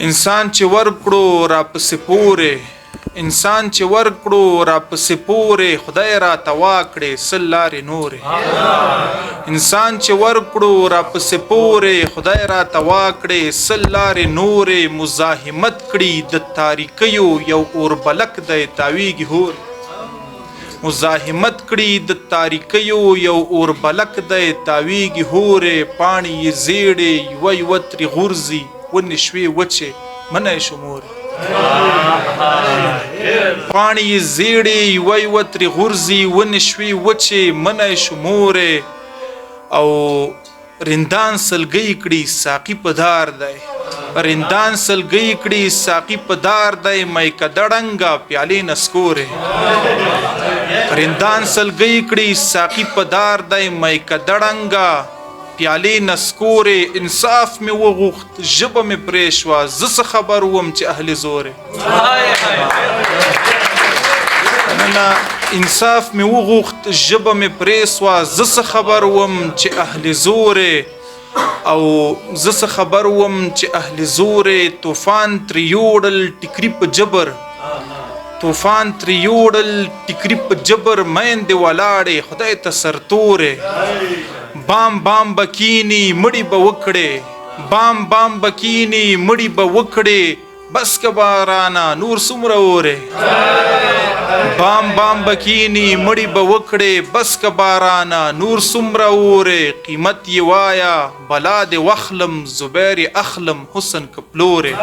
انسان چې ورکړو را پسې پورې انسان چې ورکړو را پسې پورې خدای را توا کړې سل لارې نورې انسان چې ورکړو را پسې پورې خدای را توا کړې سل لارې نورې مزاحمت کړي د تاریکیو یو اوربلک دی تاویږي هور مزاحمت کړي د تاریکیو یو اوربلک دی تاویږي هورې پاڼې یې زیړې یوه یوه ترې غورځي ونې شوې وچې منی شمورې پاڼې یې زیړې یوه یوه ترې غورځي ونې شوې وچې منی شمورې او رندان سلګۍ کړي ساقي په دار دی رندان سلګۍ کړي ساقي په دار دی میکه دړنګه پیالې نسکورې رندان سلګۍ کړي ساقي په دار دی میکه دړنګه پیالې نسکورې انصاف مې وغوښت ژبه مې پرې شوه زه څه خبر وم چې اهل زورې نه انصاف مې وغوښت ژبه مې پرې سوه زه څه خبر وم چې اهل زورې او زه څه خبر وم چې اهل زورې طوفان ترې یوړل ټیکري په جبر طوفان ترې یوړل ټیکري په جبر میندې ولاړې خدای ته سرتورې بام بام بکینی مړی به وکړې بام بام بکینی مړی به وکړې بس که بارانه نور څومره اورې بام بام بکینی مړی به وکړې بس که بارانه نور څومره اورې قیمت یې وایا بلا دې وخلم زبیر اخلم حسن که پلورې